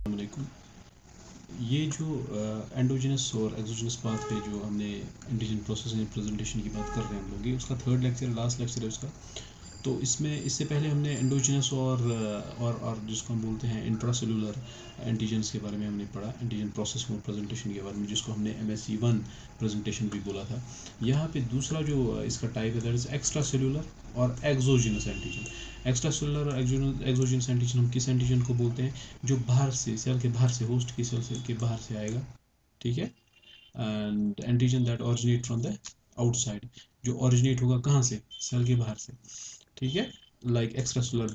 वालेकुम। ये जो एंडोजिनस और एक्सोजिनस पाथवे जो हमने एंटीजन प्रोसेसिंग प्रेजेंटेशन की बात कर रहे हैं हम लोग, ये उसका थर्ड लेक्चर लास्ट लेक्चर है उसका। तो इसमें इससे पहले हमने एंडोजिनस और जिसको हम बोलते हैं इंट्रासेलुलर एंटीजन्स के बारे में हमने पढ़ा, एंटीजन प्रोसेसिंग और प्रेजेंटेशन के बारे में, जिसको हमने MSc 1 प्रेजेंटेशन भी बोला था। यहाँ पे दूसरा जो इसका टाइप है दैट इज एक्स्ट्रा सेलुलर और एक्सोजिनस एंटीजन। एक्स्ट्रा सेलुलर और एक्सोजिनस एंटीजन हम किस एंटीजन को बोलते हैं? जो बाहर से, सेल के बाहर से, होस्ट की सेल के बाहर से आएगा, ठीक है। And antigen that originate from the outside, जो ओरिजिनेट होगा कहाँ से? सेल के बाहर से, ठीक है। Like extra cellular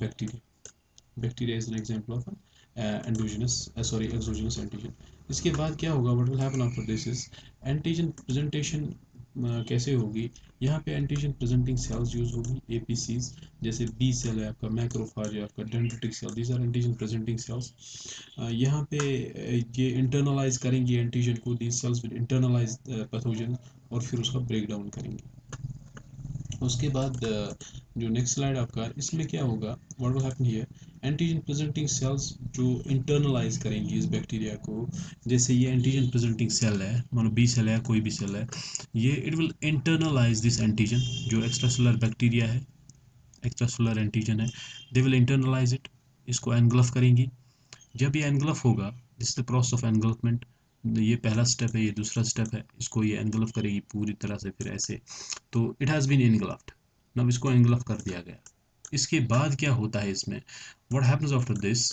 bacteria is an example of endogenous sorry exogenous antigen. इसके बाद क्या होगा, what will happen after this is antigen presentation कैसे होगी? यहाँ पे एंटीजन प्रेजेंटिंग सेल्स यूज होगी, APCs। जैसे बी सेल है आपका, मैक्रोफाज है आपका, dendritic cell, these are antigen presenting sales. यहाँ पे ये इंटरनलाइज करेंगी एंटीजन को, these cells will internalize pathogen और फिर उसका ब्रेक डाउन करेंगे। उसके बाद जो नेक्स्ट स्लाइड आपका, इसमें क्या होगा, what will happen here, antigen presenting sales जो इंटरनलाइज करेंगी इस बैक्टीरिया को। जैसे ये एंटीजन प्रेजेंटिंग सेल है, मानो बी सेल है, कोई भी सेल है, ये it will internalise this antigen. जो एक्स्ट्रासेलुलर बैक्टीरिया है, एक्स्ट्रासेलुलर एंटीजन है, दे विल इंटरनलाइज इट, इसको एनगल्फ करेंगी। जब ये एनगल्फ होगा, this is the process of engulfment. ये पहला स्टेप है, ये दूसरा स्टेप है, इसको ये एनगल्फ करेगी पूरी तरह से, फिर ऐसे। तो इट हैज़ बीन एनगल्फ्ड, अब इसको एनगल्फ कर दिया गया। इसके बाद क्या होता है इसमें, व्हाट हैपन्स आफ्टर दिस,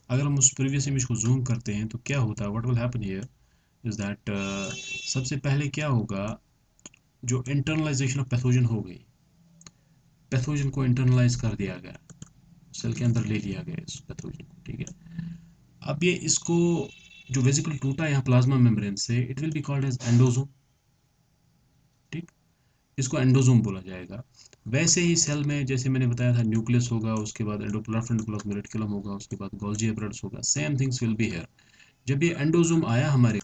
अगर हम उस प्रीवियस इमेज को जूम करते हैं तो क्या होता है, what will happen here is that सबसे पहले क्या होगा, जो इंटरनलाइजेशन ऑफ पैथोजन हो गई, पैथोजन को इंटरनलाइज कर दिया गया, सेल के अंदर ले लिया गया इस पैथोजन को, ठीक है। अब ये इसको, जो वेसिकल टूटा यहाँ प्लाज्मा मेम्ब्रेन से, it will be called as endosome, ठीक, इसको एंडोजोम बोला जाएगा। वैसे ही सेल में जैसे मैंने बताया था, न्यूक्लियस होगा, उसके बाद एंडोप्लाज्म एंडोप्लाज्मिक रेटिकुलम होगा, उसके बाद गोल्गी एपैरेटस होगा, same things will be here. जब ये एंडोजोम आया हमारे,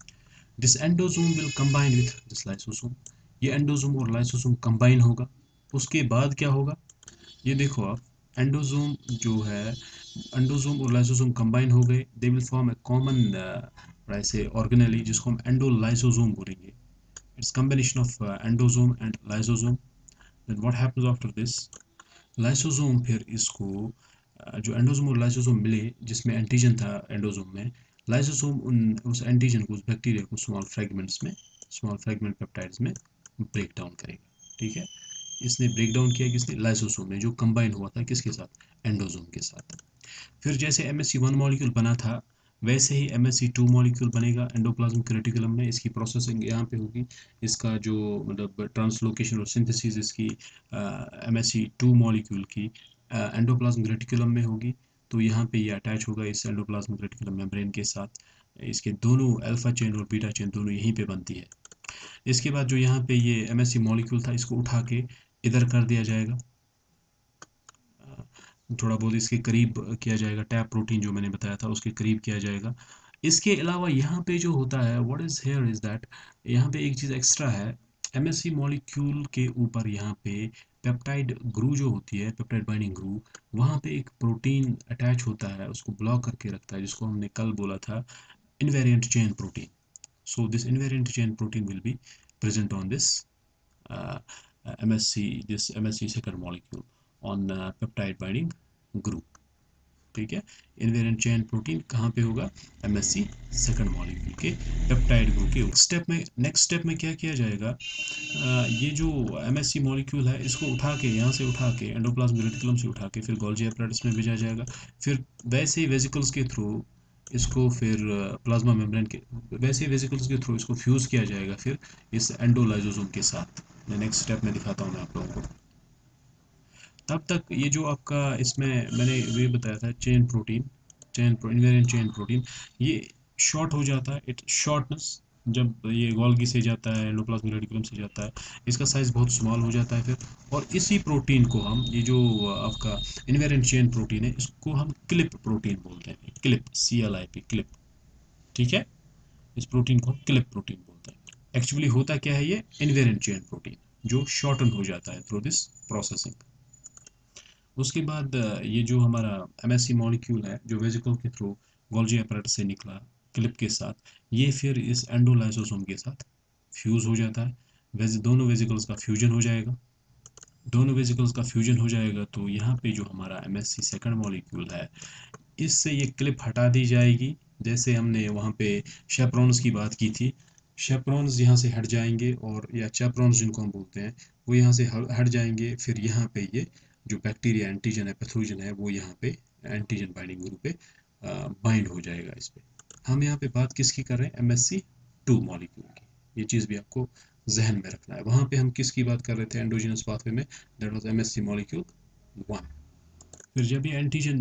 this endosome will combine with this lysosome, ये एंडोजोम और लाइसोसोम कंबाइन होगा। उसके बाद क्या होगा, ये देखो आप, एंडोजोम जो है, एंडोजोम और लाइसोसोम कंबाइन हो गए, they will form a common ऐसे ऑर्गेनेली, जिसको हम एंडोलाइसोसोम बोलेंगे। It's combination of endosome and lysosome. Then what happens after this, lysosome फिर इसको जो एंडोसोम और लाइसोसोम मिले, जिसमें एंटीजन था एंडोसोम में, लाइसोसोम उन उस एंटीजन को, उस बैक्टीरिया को स्मॉल फ्रेगमेंट्स में, स्मॉल फ्रेगमेंट पेप्टाइड्स में ब्रेक डाउन करेगा, ठीक है। इसने ब्रेक डाउन किया किसने, लाइसोसोम ने, जो कंबाइन हुआ था किसके साथ, एंडोसोम के साथ। फिर जैसे MSc 1 मॉलिक्यूल बना था, वैसे ही MSc 2 मॉलिक्यूल बनेगा एंडोप्लाज्मिक रेटिकुलम में। इसकी प्रोसेसिंग यहाँ पे होगी, इसका जो मतलब ट्रांसलोकेशन और सिंथेसिस इसकी MSc 2 मॉलिक्यूल की एंडोप्लाज्मिक रेटिकुलम में होगी। तो यहाँ पे ये अटैच होगा इस एंडोप्लाज्मिक रेटिकुलम मेम्ब्रेन के साथ। इसके दोनों अल्फा चेन और बीटा चेन दोनों यहीं पे बनती है। इसके बाद जो यहाँ पे ये MSc मॉलिक्यूल था, इसको उठा के इधर कर दिया जाएगा, थोड़ा बहुत इसके करीब किया जाएगा, टैप प्रोटीन जो मैंने बताया था उसके करीब किया जाएगा। इसके अलावा यहाँ पे जो होता है, what is here is that, यहाँ पे एक चीज़ एक्स्ट्रा है। MSc मॉलिक्यूल के ऊपर यहाँ पे पेप्टाइड ग्रू जो होती है, पेप्टाइड बाइंडिंग ग्रू, वहाँ पे एक प्रोटीन अटैच होता है, उसको ब्लॉक करके रखता है, जिसको हमने कल बोला था invariant chain protein. So this invariant chain protein will be present on this MSc second molecule on peptide binding group, ठीक है। इनवेरिएंट चेन प्रोटीन कहाँ पे होगा, MSc सेकंड मॉलिक्यूल के पेप्टाइड ग्रुप के स्टेप में। नेक्स्ट स्टेप में क्या किया जाएगा, ये जो MSc मॉलिक्यूल है, इसको उठा के, यहाँ से उठा के, एंडोप्लाज्मिक रेटिकुलम से उठा के फिर गोल्गी एपैरेटस में भेजा जाएगा। फिर वैसे ही वेसिकल्स के थ्रू इसको फिर प्लाज्मा मेम्ब्रेन के, वैसे ही वेसिकल्स के थ्रू इसको फ्यूज़ किया जाएगा फिर इस एंडोलाइजोसोम के साथ। नेक्स्ट स्टेप में दिखाता हूँ मैं आप लोगों को। तब तक ये जो आपका, इसमें मैंने ये बताया था chain protein, invariant chain protein, ये शॉर्ट हो जाता है, इट शॉर्टनेस, जब ये गोल्गी से जाता है, एंडोप्लाज्मिक रेटिकुलम से जाता है, इसका साइज़ बहुत स्मॉल हो जाता है फिर। और इसी प्रोटीन को हम, ये जो आपका इनवेरिएंट चेन प्रोटीन है, इसको हम क्लिप प्रोटीन बोलते हैं, क्लिप, CLIP, क्लिप, ठीक है। इस प्रोटीन को हम क्लिप प्रोटीन बोलते हैं। एक्चुअली होता क्या है, ये इनवेरिएंट चेन प्रोटीन जो शॉर्टन हो जाता है थ्रू दिस प्रोसेसिंग। उसके बाद ये जो हमारा एमएससी मॉलिक्यूल है जो वेसिकल के थ्रू गोल्जी apparatus से निकला क्लिप के साथ, ये फिर इस एंडोलाइसोसोम के साथ फ्यूज हो जाता है। दोनों वेसिकल्स का फ्यूजन हो जाएगा। दोनों वेसिकल्स का फ्यूजन हो जाएगा तो यहाँ पे जो हमारा एमएससी सेकंड मॉलिक्यूल है, इससे ये क्लिप हटा दी जाएगी। जैसे हमने वहाँ पे शेप्रॉन्स की बात की थी, शेप्रॉन्स यहाँ से हट जाएंगे, और या चैप्रॉन्स जिनको हम बोलते हैं, वो यहाँ से हट जाएंगे। फिर यहाँ पे ये जो बैक्टीरिया एंटीजन है, पैथोजन है, वो यहाँ पे एंटीजन बाइंडिंग ग्रुप पे बाइंड हो जाएगा इस पे। हम यहाँ पे बात किसकी कर रहे हैं? MSC2 मॉलिक्यूल की। ये चीज़ भी आपको जहन में रखना है। वहाँ पे हम किसकी बात कर रहे थे एंडोजिनस पाथवे में? That was MSC molecule 1। फिर जब ये एंटीजन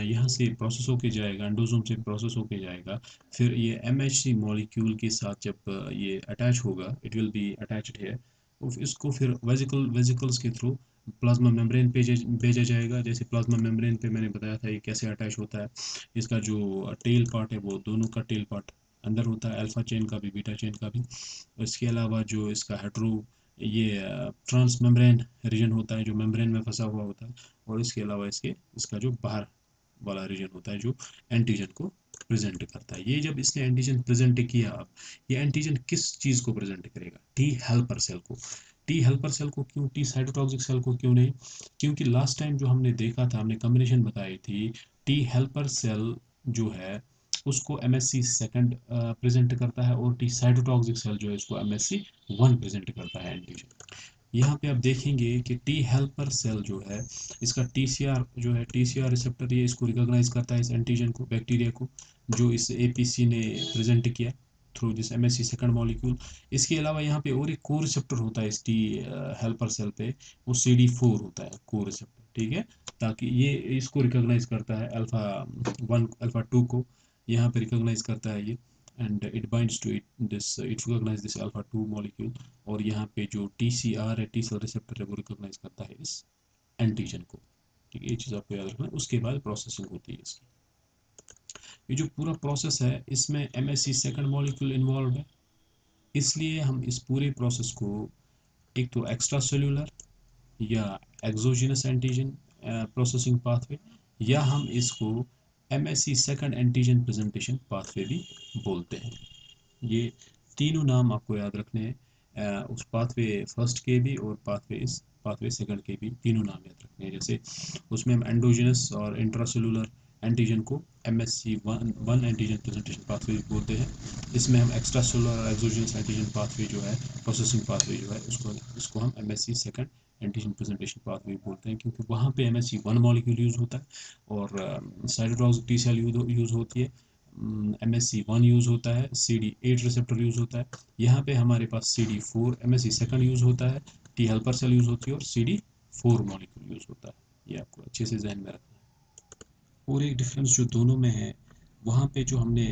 यहाँ से प्रोसेस होके जाएगा, एंडोसोम से प्रोसेस होके जाएगा, फिर ये MHC मॉलिक्यूल के साथ जब ये अटैच होगा, इट विल बी अटैच्ड है, तो इसको फिर वेजिकल्स के थ्रू प्लाज्मा मेम्ब्रेन पे भेजा जाएगा। जैसे प्लाज्मा मेम्ब्रेन पे मैंने बताया था ये कैसे अटैच होता है। इसका जो टेल पार्ट है, वो दोनों का टेल पार्ट अंदर होता है, अल्फा चेन का भी बीटा चेन का भी। इसके अलावा जो इसका हेट्रो ये ट्रांस मेम्ब्रेन रीजन होता है जो मेम्ब्रेन में फंसा हुआ होता है, और इसके अलावा इसका जो बाहर वाला रीजन होता है जो एंटीजन को प्रेजेंट करता है। ये जब इसने एंटीजन प्रेजेंट किया, अब ये एंटीजन किस चीज़ को प्रेजेंट करेगा? टी हेल्पर सेल को। टी हेल्पर सेल को क्यों? टी साइटोटॉक्सिक सेल को क्यों नहीं? क्योंकि लास्ट टाइम जो हमने देखा था, हमने कॉम्बिनेशन बताई थी, टी हेल्पर सेल जो है उसको MSC सेकंड प्रेजेंट करता है, और टी साइटोटॉक्सिक सेल जो है उसको MSC 1 प्रेजेंट करता है एंटीजन। यहाँ पे आप देखेंगे कि टी हेल्पर सेल जो है, इसका TCR जो है, TCR रिसेप्टर, ये इसको रिकॉग्नाइज करता है इस एंटीजन को, बैक्टीरिया को, जो इस APC ने प्रेजेंट किया through this MSC second molecule. इसके अलावा यहाँ पे और एक को रिसेप्टर होता है इस टी हेल्पर सेल पे, वो CD4 होता है को रिसेप्टर, ठीक है। ताकि ये इसको रिकॉग्नाइज करता है अल्फा 1 अल्फा 2 को, यहाँ पे रिकॉग्नाइज करता है ये, and it binds to it recognize this alpha 2 molecule. और यहाँ पे जो TCR है, टी सेल रिसेप्टर है, वो रिकॉग्नाइज करता है इस एंटीजन को। ठीक है, ये चीज़ आपको याद रखना है। उसके बाद प्रोसेसिंग होती है इसकी। ये जो पूरा प्रोसेस है, इसमें MSC सेकंड मॉलिक्यूल इन्वॉल्व है, इसलिए हम इस पूरे प्रोसेस को एक तो एक्स्ट्रा सेल्यूलर या एक्सोजिनस एंटीजन प्रोसेसिंग पाथवे, या हम इसको MSC second antigen presentation pathway भी बोलते हैं। ये तीनों नाम आपको याद रखने हैं, उस पाथवे फर्स्ट के भी और पाथवे सेकंड के भी तीनों नाम याद रखने हैं। जैसे उसमें हम एंडोजिनस और इंट्रासेलुलर एंटीजन को MSC1 एंटीजन प्रेजेंटेशन पाथवे बोलते हैं। इसमें हम एक्स्ट्रा सेलुलर और एक्सोजिनस एंटीजन पाथवे जो है, प्रोसेसिंग पाथवे जो है, उसको इसको हम MSC second antigen presentation pathway बोलते हैं, क्योंकि वहाँ पे MSC1 मॉलिक्यूल यूज़ होता है, और साइटोटॉक्सिक टी सेल यूज़ होती है, MSC1 यूज़ होता है, CD8 रिसेप्टर यूज़ होता है। यहाँ पे हमारे पास CD4 MSC सेकंड यूज़ होता है, टी हेल्पर सेल यूज़ होती है, और CD4 मॉलिक्यूल यूज़ होता है। ये आपको अच्छे से जहन में रखना है। और एक डिफरेंस जो दोनों में है, वहाँ पे जो हमने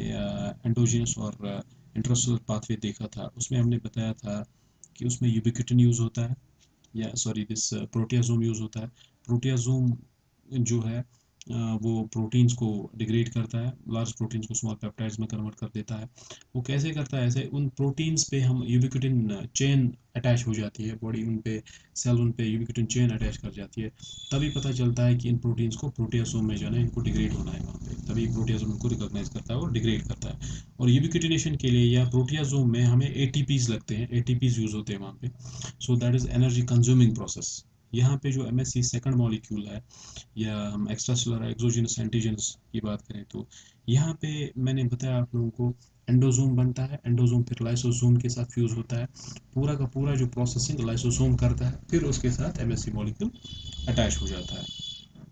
एंडोजिनस और इंट्रासेलुलर पाथवे देखा था, उसमें हमने बताया था कि उसमें यूबिक्विटिन यूज़ होता है, या सॉरी दिस प्रोटियाजोम यूज़ होता है। प्रोटियाजोम जो है वो प्रोटीन्स को डिग्रेड करता है, लार्ज प्रोटीन्स को स्मॉल पेप्टाइड्स में कन्वर्ट कर देता है। वो कैसे करता है? ऐसे उन प्रोटीन्स पे हम यूबिक्विटिन चेन अटैच हो जाती है, बॉडी उन पे, सेल उन पे यूबिक्विटिन चेन अटैच कर जाती है। तभी पता चलता है कि इन प्रोटीन्स को प्रोटियासोम में जाना है, इनको डिग्रेड होना है वहाँ पे, तभी प्रोटियासोम इनको रिकॉग्नाइज करता है और डिग्रेड करता है। और यूबिक्विटिनेशन के लिए या प्रोटियासोम में हमें ATPs लगते हैं, ATPs यूज़ होते हैं वहाँ पे। So that is energy consuming process. यहाँ पे जो MSC सेकंड मॉलिक्यूल है, या हम एक्स्ट्रा सेलुलर एक्सोजिनस एंटीजन्स की बात करें, तो यहाँ पे मैंने बताया आप लोगों को, एंडोसोम बनता है, एंडोसोम फिर लाइसोसोम के साथ फ्यूज होता है, पूरा का पूरा जो प्रोसेसिंग लाइसोसोम करता है, फिर उसके साथ MSC मॉलिक्यूल अटैच हो जाता है।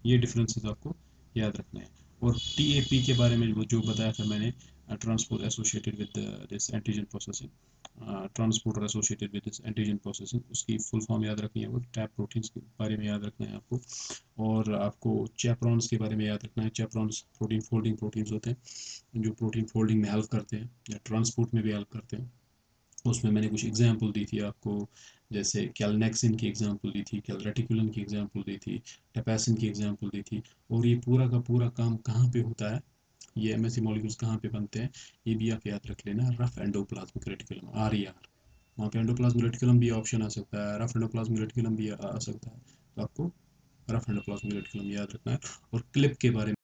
ये डिफरेंसेस आपको याद रखने हैं। और TAP के बारे में जो बताया था मैंने, transport associated with this antigen processing, transporter associated with this antigen processing, उसकी फुल फॉर्म याद रखनी है। वो टैप प्रोटीन्स के बारे में याद रखना है आपको, और आपको चैपरॉन्स के बारे में याद रखना है। चैपरॉन्स प्रोटीन फोल्डिंग प्रोटीन्स होते हैं, जो प्रोटीन फोल्डिंग में हेल्प करते हैं या ट्रांसपोर्ट में भी हेल्प करते हैं। उसमें मैंने कुछ एग्जांपल दी थी आपको, जैसे कैलनेक्सिन की एग्जांपल दी थी, कैलरेटिकुलिन की एग्जांपल दी थी, टेपासिन की एग्जांपल दी थी। और ये पूरा का पूरा काम कहाँ पे होता है, ये MSC मॉलिक्यूल्स कहाँ पे बनते हैं, ये भी आप याद रख लेना। रफ एंडोप्लाज्मिक रेटिकुलम, RER, वहाँ पे एंडोप्लाज्मिक रेटिकुलम भी ऑप्शन आ सकता है, रफ एंडोप्लाज्मिक रेटिकुलम भी आ सकता है। तो आपको रफ एंड अप्रॉक्सीमेट कलम याद रखना है। और क्लिप के बारे में